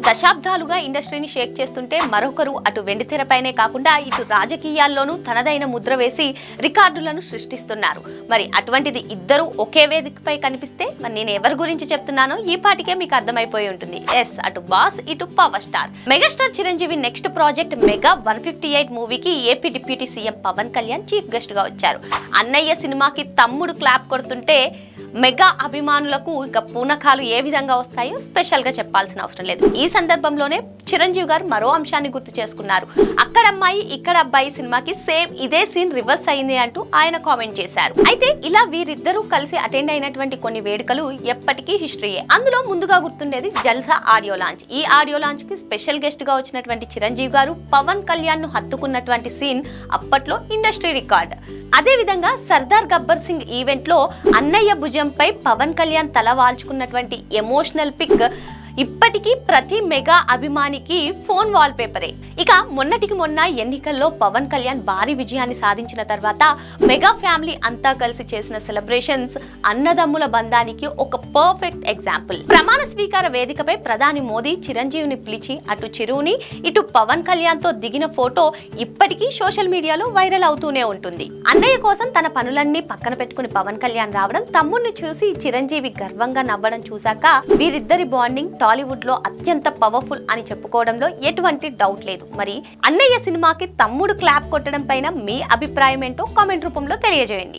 దశాబ్దాలుగా ఇండస్ట్రీని షేక్ చేస్తుంటే మరొకరు అటు వెండితెరపైనే కాకుండా ఇటు రాజకీయాల్లోనూ తనదైన ముద్ర వేసి రికార్డులను సృష్టిస్తున్నారు. మరి అటువంటిది ఇద్దరు ఒకే వేదికపై కనిపిస్తే మరి నేను ఎవరి గురించి చెప్తున్నానో ఈ పాటికే మీకు అర్థమైపోయి ఉంటుంది. ఎస్, అటు బాస్ ఇటు power star. Megastar Chiranjeevi next project mega 158 మూవీకి AP deputy CM Pawan Kalyan chief guest గా వచ్చారు. అన్నయ్య సినిమాకి తమ్ముడు క్లాప్ కొడుతుంటే మెగా అభిమానులకు ఇక పూనకాలు ఏ విధంగా వస్తాయో స్పెషల్ గా చెప్పాల్సిన అవసరం లేదు. ఈ సందర్భంలోనే చిరంజీవి గారు మరో అంశాన్ని గుర్తు చేసుకున్నారు. అక్కడ అమ్మాయి ఇక్కడ అబ్బాయి సినిమాకి సేమ్ ఇదే సీన్ రివర్స్ అయింది అంటూ ఆయన కామెంట్ చేశారు. అయితే ఇలా వీరిద్దరూ కలిసి అటెండ్ అయినటువంటి కొన్ని వేడుకలు ఎప్పటికీ హిస్టరీయే. అందులో ముందుగా గుర్తుండేది జల్సా ఆడియో లాంచ్. ఈ ఆడియో లాంచ్ కి స్పెషల్ గెస్ట్ గా వచ్చినటువంటి చిరంజీవి గారు పవన్ కళ్యాణ్ ను హత్తుకున్నటువంటి సీన్ అప్పట్లో ఇండస్ట్రీ రికార్డ్. అదే విధంగా సర్దార్ గబ్బర్ సింగ్ ఈవెంట్ లో అన్నయ్య భుజంపై పవన్ కళ్యాణ్ తల వాల్చుకున్నటువంటి ఎమోషనల్ పిక్ ఇప్పటికీ ప్రతి మెగా అభిమానికి ఫోన్ వాల్ పేపరే. ఇక మొన్నటికి మొన్న ఎన్నికల్లో పవన్ కళ్యాణ్ భారీ విజయాన్ని సాధించిన తర్వాత మెగా ఫ్యామిలీ అంతా కలిసి చేసిన సెలబ్రేషన్స్ అన్నదమ్ముల బంధానికి ఒక పర్ఫెక్ట్ ఎగ్జాంపుల్. ప్రమాణ స్వీకార వేదికపై ప్రధాని మోదీ చిరంజీవిని పిలిచి అటు చిరుని ఇటు పవన్ కళ్యాణ్ తో దిగిన ఫోటో ఇప్పటికీ సోషల్ మీడియాలో వైరల్ అవుతూనే ఉంటుంది. అన్నయ్య కోసం తన పనులన్నీ పక్కన పెట్టుకుని పవన్ కళ్యాణ్ రావడం, తమ్ముడిని చూసి చిరంజీవి గర్వంగా నవ్వడం చూశాక వీరిద్దరి బాండింగ్ టాలీవుడ్ లో అత్యంత పవర్ఫుల్ అని చెప్పుకోవడంలో ఎటువంటి డౌట్ లేదు. మరి అన్నయ్య సినిమాకి తమ్ముడు క్లాప్ కొట్టడం పైన మీ అభిప్రాయం ఏంటో కామెంట్ రూపంలో తెలియజేయండి.